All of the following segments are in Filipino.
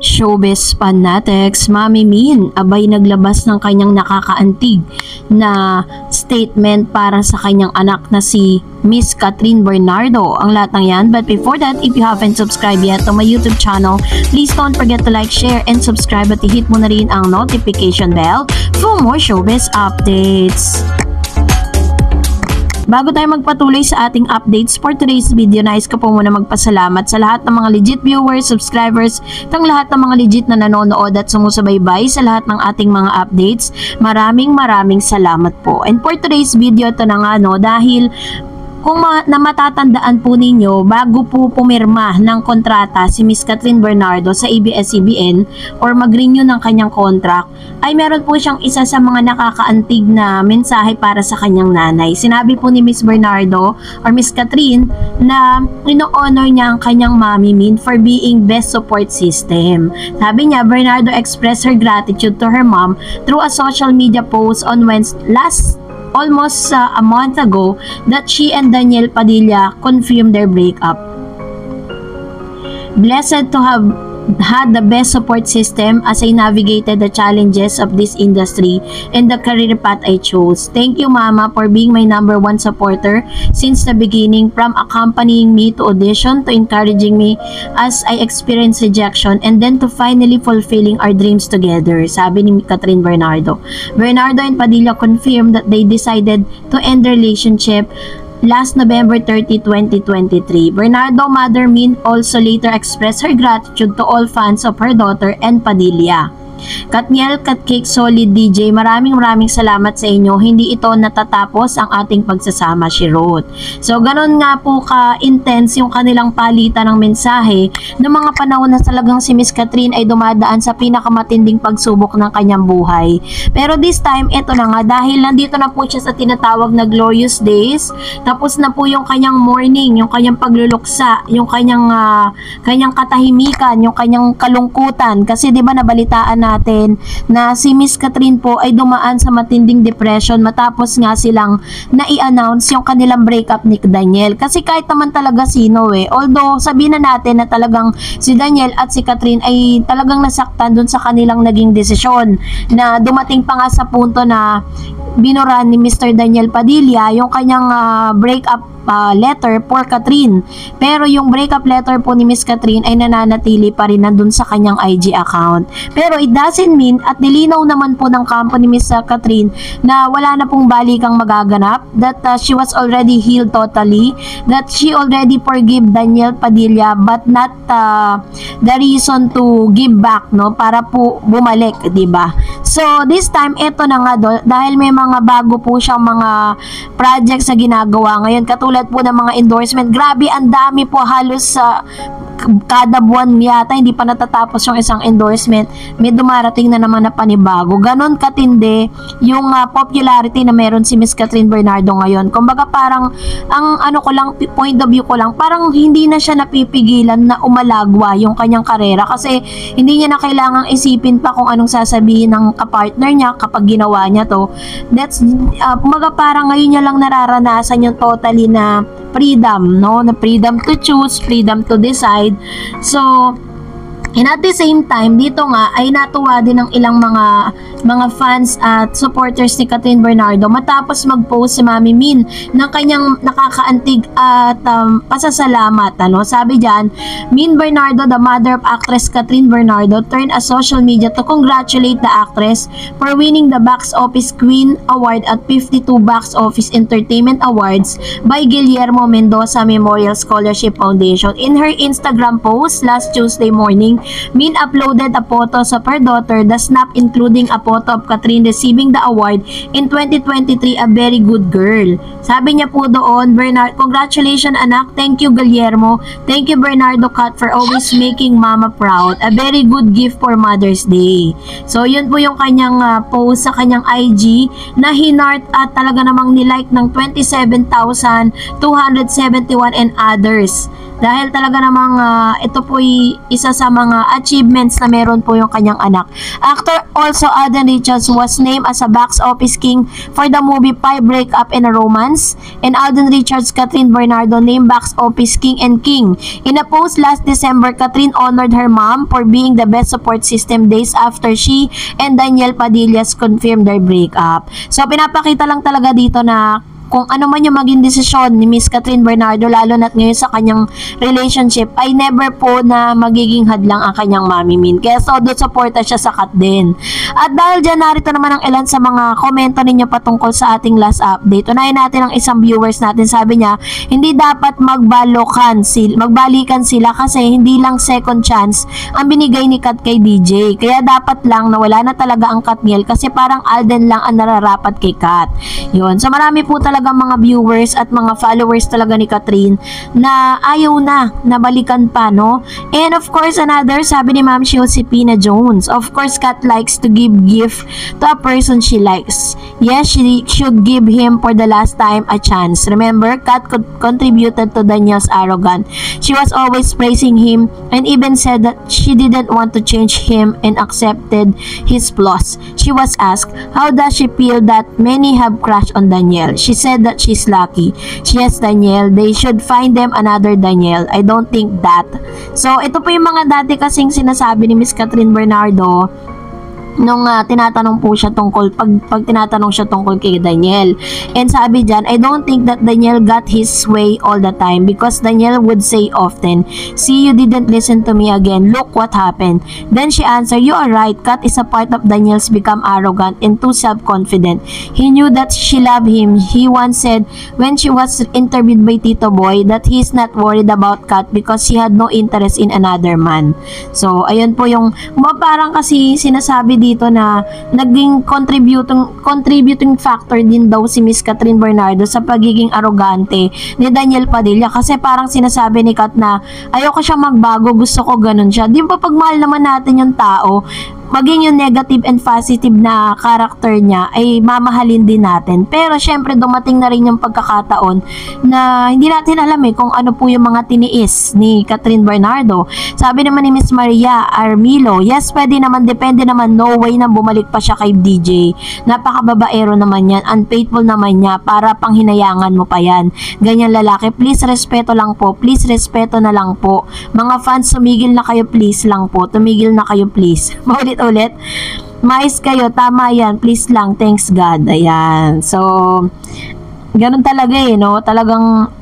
Showbiz fanatics, Mami Min, abay naglabas ng kanyang nakakaantig na statement para sa kanyang anak na si Miss Catherine Bernardo. Ang lahat ng yan. But before that, if you haven't subscribed yet to my YouTube channel, please don't forget to like, share, and subscribe at i-hit mo na rin ang notification bell for more showbiz updates. Bago tayo magpatuloy sa ating updates for today's video, nais ko po muna magpasalamat sa lahat ng mga legit viewers, subscribers, ng lahat ng mga legit na nanonood at sumusubaybay sa lahat ng ating mga updates. Maraming salamat po. And for today's video, ito na nga dahil kung matatandaan po ninyo, bago po pumirma ng kontrata si Miss Catherine Bernardo sa ABS-CBN or mag-renew ng kanyang contract, ay meron po siyang isa sa mga nakakaantig na mensahe para sa kanyang nanay. Sinabi po ni Miss Bernardo or Miss Catherine na ino-honor niya ang kanyang Mami Min for being best support system. Sabi niya, Bernardo expressed her gratitude to her mom through a social media post on Wednesday almost a month ago that she and Daniel Padilla confirmed their breakup. Blessed to have had the best support system as I navigated the challenges of this industry and the career path I chose. Thank you, Mama, for being my #1 supporter since the beginning, from accompanying me to audition to encouraging me as I experienced rejection and then to finally fulfilling our dreams together, sabi ni Catherine Bernardo. Bernardo and Padilla confirmed that they decided to end the relationship last November 30, 2023. Bernardo Mother Min also later expressed her gratitude to all fans of her daughter and Padilla. Katniel Katcake Solid DJ, maraming salamat sa inyo. Hindi ito natatapos ang ating pagsasama, she wrote. So, ganun nga po ka-intense yung kanilang palitan ng mensahe ng mga panahon na talagang si Miss Catherine ay dumadaan sa pinakamatinding pagsubok ng kanyang buhay. Pero this time, ito na nga, dahil nandito na po siya sa tinatawag na glorious days, tapos na po yung kanyang morning, yung kanyang pagluluksa, yung kanyang katahimikan, yung kanyang kalungkutan. Kasi di ba nabalitaan natin na si Miss Catherine po ay dumaan sa matinding depression matapos nga silang nai-announce yung kanilang breakup ni Daniel. Kasi kahit naman talaga sino although sabihin na natin na talagang si Daniel at si Catherine ay talagang nasaktan dun sa kanilang naging desisyon na dumating pa nga sa punto na binura ni Mr. Daniel Padilla yung kanyang breakup letter for Catherine. Pero yung breakup letter po ni Miss Catherine ay nananatili pa rin nandun sa kanyang IG account. Pero it doesn't mean, at nilinaw naman po ng kampo ni Miss Catherine na wala na pong balikang magaganap, that she was already healed totally, that she already forgive Daniel Padilla but not the reason to give back, para po bumalik, diba? So this time, eto na nga dahil may mga bago po siyang mga projects na ginagawa ngayon, katulad po ng mga endorsement. Grabe, ang dami po, halos kada buwan yata hindi pa natatapos yung isang endorsement, may dumarating na naman na panibago. Ganon katindi yung popularity na meron si Miss Catherine Bernardo ngayon. Kumbaga parang ang point of view ko lang, parang hindi na siya napipigilan na umalagwa yung kanyang karera kasi hindi niya na kailangang isipin pa kung anong sasabihin ng kapartner niya kapag ginawa niya to. That's kumbaga parang ngayon niya lang nararanasan yung totally na freedom, na freedom to choose, freedom to decide. So, and at the same time, dito nga ay natuwa din ng ilang mga fans at supporters ni Catherine Bernardo matapos mag-post si Mami Min ng kanyang nakakaantig at pasasalamat. Sabi diyan, Min Bernardo, the mother of actress Catherine Bernardo, turned a social media to congratulate the actress for winning the Box Office Queen Award at 52 Box Office Entertainment Awards by Guillermo Mendoza Memorial Scholarship Foundation. In her Instagram post last Tuesday morning, Min uploaded a photo of her daughter, the snap including a photo of Catherine receiving the award in 2023, a very good girl. Sabi niya po doon, congratulations anak, thank you Guillermo, thank you Bernardo Cat for always making mama proud, a very good gift for Mother's Day. So yun po yung kanyang post sa kanyang IG na hinart at talaga namang nilike ng 27,271 and others. dahil talaga namang ito po isa sa mga achievements na meron po yung kanyang anak. Actor also Alden Richards was named as a box office king for the movie Pie Breakup and a Romance, and Alden Richards, Catherine Bernardo named box office king and king. In a post last December, Catherine honored her mom for being the best support system days after she and Daniel Padillas confirmed their breakup. So pinapakita lang talaga dito na kung ano man yung maging desisyon ni Miss Catherine Bernardo, lalo na't ngayon sa kanyang relationship, ay never po na magiging hadlang ang kanyang Mami Min. Kaya todo supporta siya sa Kat din. At dahil dyan, narito naman ang ilan sa mga komento ninyo patungkol sa ating last update. Unahin natin ang isang viewers natin. Sabi niya, hindi dapat magbalikan sila kasi hindi lang second chance ang binigay ni Kat kay DJ. Kaya dapat lang na wala na talaga ang Katniel kasi parang Alden lang ang nararapat kay Kat. Yun. So marami po talaga mga viewers at mga followers talaga ni Catherine na ayaw na balikan pa, no? And of course, another, sabi ni Ma'am Josepina Jones, of course, Kat likes to give gift to a person she likes. Yes, she should give him for the last time a chance. Remember, Kat contributed to Daniel's arrogance. She was always praising him and even said that she didn't want to change him and accepted his flaws. She was asked, how does she feel that many have crushed on Daniel? She said that she's lucky. She has Daniel. They should find them another Daniel. I don't think that. So, ito po yung mga dati kasing sinasabi ni Miss Catherine Bernardo nung tinatanong po siya tungkol pag tinatanong siya tungkol kay Daniel. And sabi diyan, I don't think that Daniel got his way all the time because Daniel would say often, see, you didn't listen to me again, look what happened. Then she answered, you are right, Kat is a part of Daniel's become arrogant and too self-confident. He knew that she loved him. He once said when she was interviewed by Tito Boy that he's not worried about Kat because he had no interest in another man. So ayun po yung parang kasi sinasabi dito na naging contributing factor din daw si Miss Catherine Bernardo sa pagiging arrogante ni Daniel Padilla kasi parang sinasabi ni Kat na ayoko siya magbago, gusto ko ganun siya. Di ba pag mahal naman natin yung tao, maging yung negative and positive na character niya ay mamahalin din natin. Pero syempre dumating na rin yung pagkakataon na hindi natin alam kung ano po yung mga tiniis ni Catherine Bernardo. Sabi naman ni Miss Maria Armilo, yes, pwede naman, depende naman, no way na bumalik pa siya kay DJ. Napakababaero naman yan, unfaithful naman niya, para panghinayangan mo pa yan. Ganyan lalaki, please respeto lang po, please respeto na lang po. Mga fans, tumigil na kayo please lang po, tumigil na kayo please. Ulit, mais kayo, tama yan, please lang, thanks God. Ayan, so ganun talaga no, talagang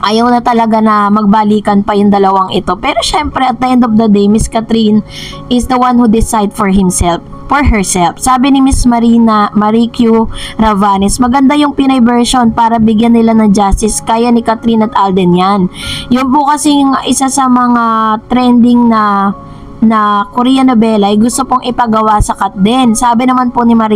ayaw na talaga na magbalikan pa yung dalawang ito. Pero syempre at the end of the day, Miss Catherine is the one who decide for herself. Sabi ni Miss Marie Q Ravanes, maganda yung Pinay version para bigyan nila ng justice. Kaya ni Catherine at Alden yan. Yung po kasing isa sa mga trending na Korean novela ay gusto pong ipagawa sa Kat din. Sabi naman po ni Ma'am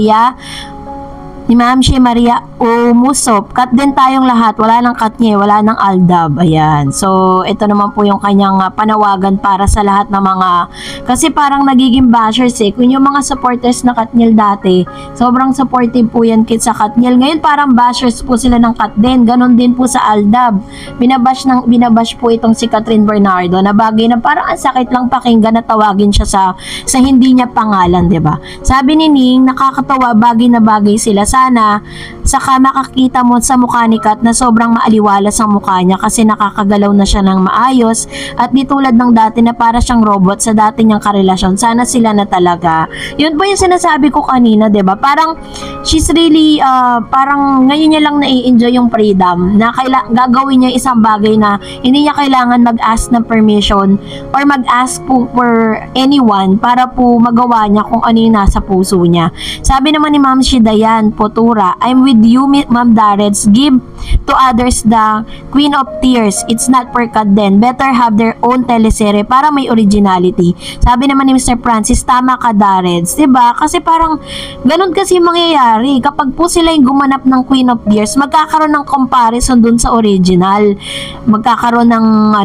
Maria Umusop, Kat din tayong lahat, wala nang Katniel, wala nang Aldab. Ayan, so ito naman po yung kanyang panawagan para sa lahat ng mga, kasi parang nagiging bashers kung yung mga supporters na Katniel dati, sobrang supportive po yan sa Katniel, ngayon parang bashers po sila ng Kat din. Ganon din po sa Aldab, binabash po itong si Catherine Bernardo na bagay na parang ang sakit lang pakinggan na tawagin siya sa hindi niya pangalan, 'di ba? Sabi ni Ning, nakakatawa, bagay na bagay sila. Sana saka makakita mo sa mukha ni Kat na sobrang maaliwalas ang mukha niya kasi nakakagalaw na siya ng maayos at di tulad ng dati na para siyang robot sa dati niyang karelasyon. Sana sila na talaga. Yun po yung sinasabi ko kanina, 'di ba? Parang she's really parang ngayon niya lang na-enjoy yung freedom na gagawin niya isang bagay na hindi niya kailangan mag-ask ng permission or mag-ask po for anyone para po magawa niya kung ano yung nasa puso niya. Sabi naman ni Ma'am Shidayan Potura, I'm with you, Ma'am Dareds. Give to others the Queen of Tears. It's not per cut then. Better have their own teleserye para may originality. Sabi naman ni Mr. Francis, tama ka Dareds. Diba? Kasi parang ganun kasi mangyayari. Kapag po sila yung gumanap ng Queen of Tears, magkakaroon ng comparison dun sa original. Magkakaroon ng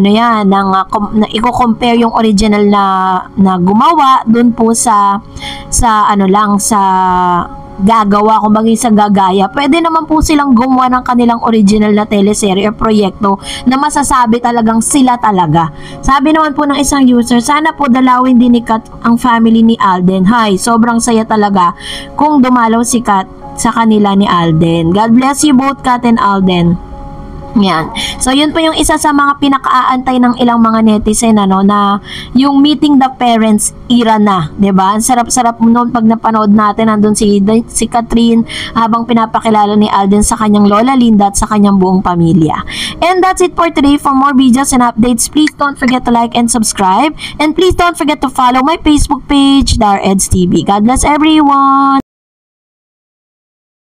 i-compare yung original na gumawa dun po sa gagawa, kung bagay sa gagaya, pwede naman po silang gumawa ng kanilang original na teleserye o proyekto na masasabi talagang sila talaga. Sabi naman po ng isang user, sana po dalawin din ni Kat ang family ni Alden. Hay, sobrang saya talaga kung dumalaw si Kat sa kanila ni Alden. God bless you both, Kat and Alden. Yan. So, yun po yung isa sa mga pinakaaantay ng ilang mga netizen, ano, na yung meeting the parents era na, 'di ba? Ang sarap-sarap noon pag napanood natin, nandun si Catherine habang pinapakilala ni Alden sa kanyang lola Linda at sa kanyang buong pamilya. And that's it for today. For more videos and updates, please don't forget to like and subscribe. And please don't forget to follow my Facebook page, Dar Eds TV. God bless everyone!